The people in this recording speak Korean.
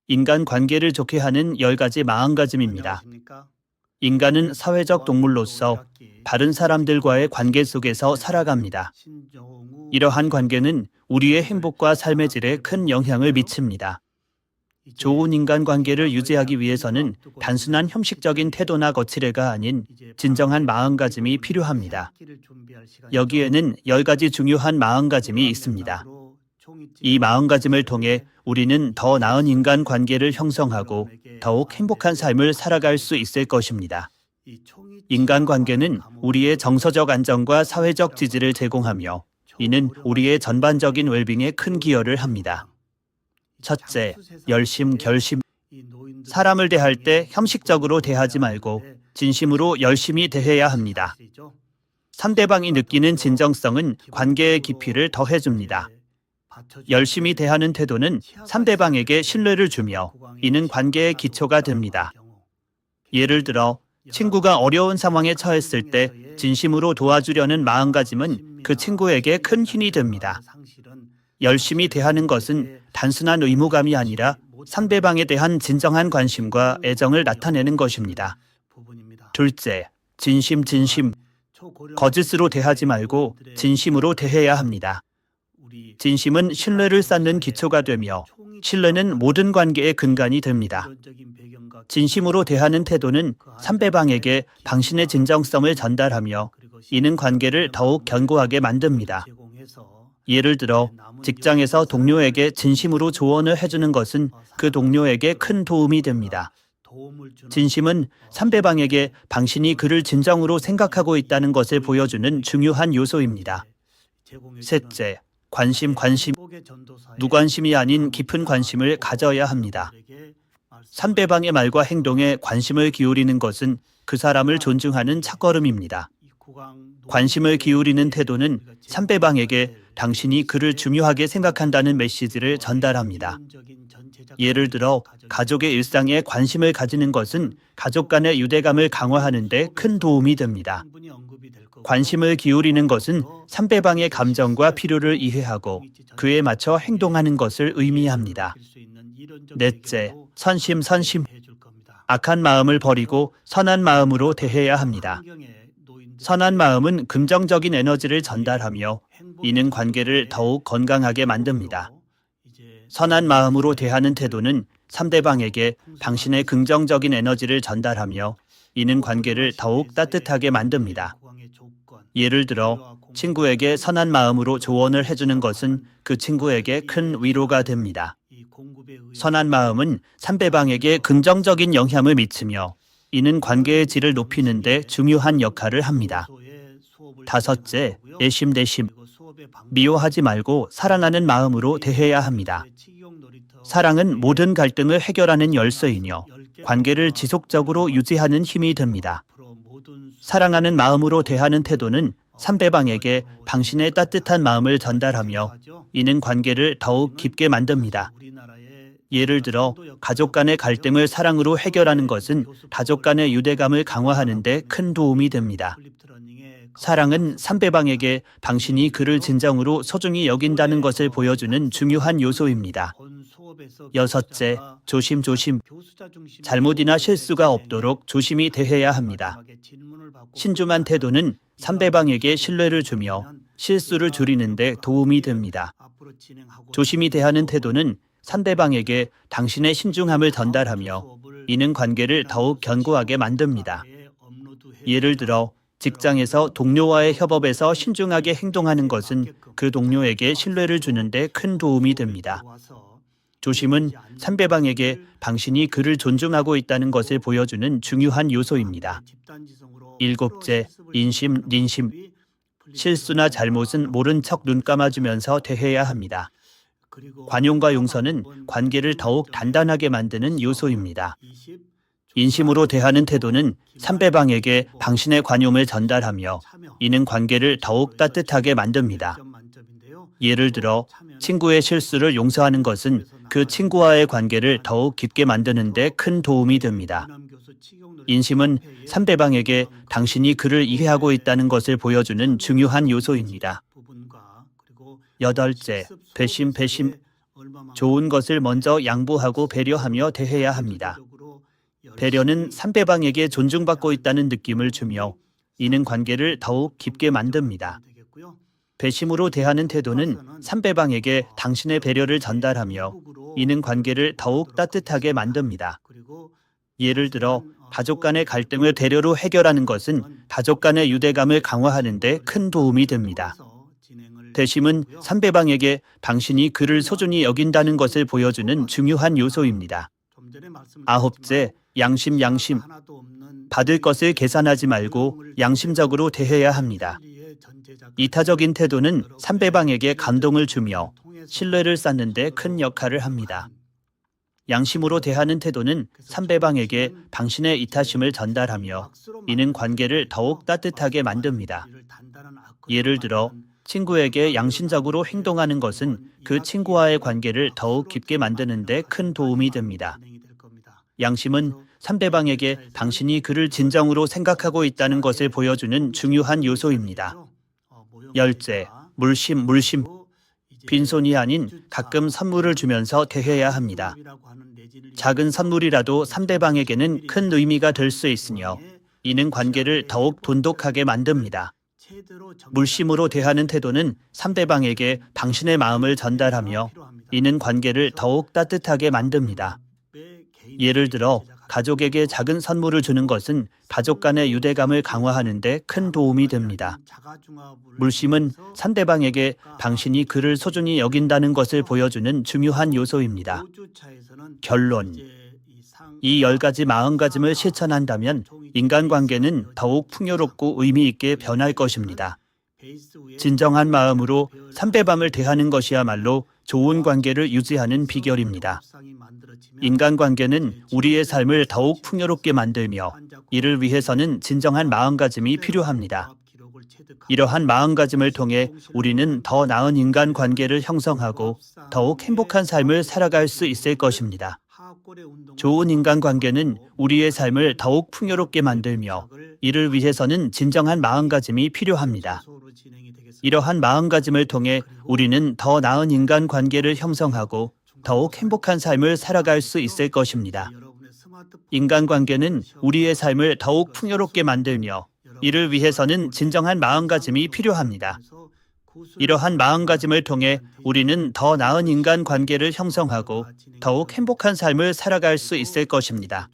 인간 관계를 좋게 하는 10가지 마음가짐입니다. 인간은 사회적 동물로서 다른 사람들과의 관계 속에서 살아갑니다. 이러한 관계는 우리의 행복과 삶의 질에 큰 영향을 미칩니다. 좋은 인간관계를 유지하기 위해서는 단순한 형식적인 태도나 거칠애가 아닌 진정한 마음가짐이 필요합니다. 여기에는 10가지 중요한 마음가짐이 있습니다. 이 마음가짐을 통해 우리는 더 나은 인간관계를 형성하고 더욱 행복한 삶을 살아갈 수 있을 것입니다. 인간관계는 우리의 정서적 안정과 사회적 지지를 제공하며 이는 우리의 전반적인 웰빙에 큰 기여를 합니다. 첫째, 열심, 결심. 사람을 대할 때 형식적으로 대하지 말고 진심으로 열심히 대해야 합니다. 상대방이 느끼는 진정성은 관계의 깊이를 더해줍니다. 열심히 대하는 태도는 상대방에게 신뢰를 주며 이는 관계의 기초가 됩니다. 예를 들어 친구가 어려운 상황에 처했을 때 진심으로 도와주려는 마음가짐은 그 친구에게 큰 힘이 됩니다. 열심히 대하는 것은 단순한 의무감이 아니라 상대방에 대한 진정한 관심과 애정을 나타내는 것입니다. 둘째, 진심. 거짓으로 대하지 말고 진심으로 대해야 합니다. 진심은 신뢰를 쌓는 기초가 되며 신뢰는 모든 관계의 근간이 됩니다. 진심으로 대하는 태도는 상대방에게 당신의 진정성을 전달하며 이는 관계를 더욱 견고하게 만듭니다. 예를 들어 직장에서 동료에게 진심으로 조언을 해주는 것은 그 동료에게 큰 도움이 됩니다. 진심은 상대방에게 당신이 그를 진정으로 생각하고 있다는 것을 보여주는 중요한 요소입니다. 셋째, 관심. 무관심이 아닌 깊은 관심을 가져야 합니다. 상대방의 말과 행동에 관심을 기울이는 것은 그 사람을 존중하는 첫걸음입니다. 관심을 기울이는 태도는 상대방에게 당신이 그를 중요하게 생각한다는 메시지를 전달합니다. 예를 들어 가족의 일상에 관심을 가지는 것은 가족 간의 유대감을 강화하는 데 큰 도움이 됩니다. 관심을 기울이는 것은 상대방의 감정과 필요를 이해하고 그에 맞춰 행동하는 것을 의미합니다. 넷째, 선심. 악한 마음을 버리고 선한 마음으로 대해야 합니다. 선한 마음은 긍정적인 에너지를 전달하며 이는 관계를 더욱 건강하게 만듭니다. 선한 마음으로 대하는 태도는 상대방에게 당신의 긍정적인 에너지를 전달하며 이는 관계를 더욱 따뜻하게 만듭니다. 예를 들어 친구에게 선한 마음으로 조언을 해주는 것은 그 친구에게 큰 위로가 됩니다. 선한 마음은 상대방에게 긍정적인 영향을 미치며 이는 관계의 질을 높이는 데 중요한 역할을 합니다. 다섯째, 애심. 미워하지 말고 사랑하는 마음으로 대해야 합니다. 사랑은 모든 갈등을 해결하는 열쇠이며 관계를 지속적으로 유지하는 힘이 됩니다. 사랑하는 마음으로 대하는 태도는 상대방에게 당신의 따뜻한 마음을 전달하며 이는 관계를 더욱 깊게 만듭니다. 예를 들어 가족 간의 갈등을 사랑으로 해결하는 것은 가족 간의 유대감을 강화하는 데 큰 도움이 됩니다. 사랑은 상대방에게 당신이 그를 진정으로 소중히 여긴다는 것을 보여주는 중요한 요소입니다. 여섯째, 조심. 잘못이나 실수가 없도록 조심히 대해야 합니다. 신중한 태도는 상대방에게 신뢰를 주며 실수를 줄이는 데 도움이 됩니다. 조심히 대하는 태도는 상대방에게 당신의 신중함을 전달하며 이는 관계를 더욱 견고하게 만듭니다. 예를 들어 직장에서 동료와의 협업에서 신중하게 행동하는 것은 그 동료에게 신뢰를 주는 데 큰 도움이 됩니다. 조심은 상대방에게 당신이 그를 존중하고 있다는 것을 보여주는 중요한 요소입니다. 일곱째, 인심. 실수나 잘못은 모른 척 눈 감아주면서 대해야 합니다. 관용과 용서는 관계를 더욱 단단하게 만드는 요소입니다. 인심으로 대하는 태도는 상대방에게 당신의 관용을 전달하며 이는 관계를 더욱 따뜻하게 만듭니다. 예를 들어 친구의 실수를 용서하는 것은 그 친구와의 관계를 더욱 깊게 만드는 데 큰 도움이 됩니다. 인심은 상대방에게 당신이 그를 이해하고 있다는 것을 보여주는 중요한 요소입니다. 여덟째, 배심. 좋은 것을 먼저 양보하고 배려하며 대해야 합니다. 배려는 상대방에게 존중받고 있다는 느낌을 주며 이는 관계를 더욱 깊게 만듭니다. 배심으로 대하는 태도는 상대방에게 당신의 배려를 전달하며 이는 관계를 더욱 따뜻하게 만듭니다. 예를 들어 가족 간의 갈등을 대려로 해결하는 것은 가족 간의 유대감을 강화하는 데 큰 도움이 됩니다. 배심은 상대방에게 당신이 그를 소중히 여긴다는 것을 보여주는 중요한 요소입니다. 아홉째, 양심. 받을 것을 계산하지 말고 양심적으로 대해야 합니다. 이타적인 태도는 상대방에게 감동을 주며 신뢰를 쌓는 데 큰 역할을 합니다. 양심으로 대하는 태도는 상대방에게 당신의 이타심을 전달하며 이는 관계를 더욱 따뜻하게 만듭니다. 예를 들어 친구에게 양심적으로 행동하는 것은 그 친구와의 관계를 더욱 깊게 만드는 데 큰 도움이 됩니다. 양심은 상대방에게 당신이 그를 진정으로 생각하고 있다는 것을 보여주는 중요한 요소입니다. 열째, 물심. 빈손이 아닌 가끔 선물을 주면서 대해야 합니다. 작은 선물이라도 상대방에게는 큰 의미가 될 수 있으며 이는 관계를 더욱 돈독하게 만듭니다. 물심으로 대하는 태도는 상대방에게 당신의 마음을 전달하며 이는 관계를 더욱 따뜻하게 만듭니다. 예를 들어 가족에게 작은 선물을 주는 것은 가족 간의 유대감을 강화하는 데 큰 도움이 됩니다. 물심은 상대방에게 당신이 그를 소중히 여긴다는 것을 보여주는 중요한 요소입니다. 결론. 이 10가지 마음가짐을 실천한다면 인간관계는 더욱 풍요롭고 의미 있게 변할 것입니다. 진정한 마음으로 상대방을 대하는 것이야말로 좋은 관계를 유지하는 비결입니다. 인간관계는 우리의 삶을 더욱 풍요롭게 만들며 이를 위해서는 진정한 마음가짐이 필요합니다. 이러한 마음가짐을 통해 우리는 더 나은 인간관계를 형성하고 더욱 행복한 삶을 살아갈 수 있을 것입니다. 좋은 인간관계는 우리의 삶을 더욱 풍요롭게 만들며 이를 위해서는 진정한 마음가짐이 필요합니다. 이러한 마음가짐을 통해 우리는 더 나은 인간관계를 형성하고 더욱 행복한 삶을 살아갈 수 있을 것입니다. 인간관계는 우리의 삶을 더욱 풍요롭게 만들며 이를 위해서는 진정한 마음가짐이 필요합니다. 이러한 마음가짐을 통해 우리는 더 나은 인간관계를 형성하고 더욱 행복한 삶을 살아갈 수 있을 것입니다.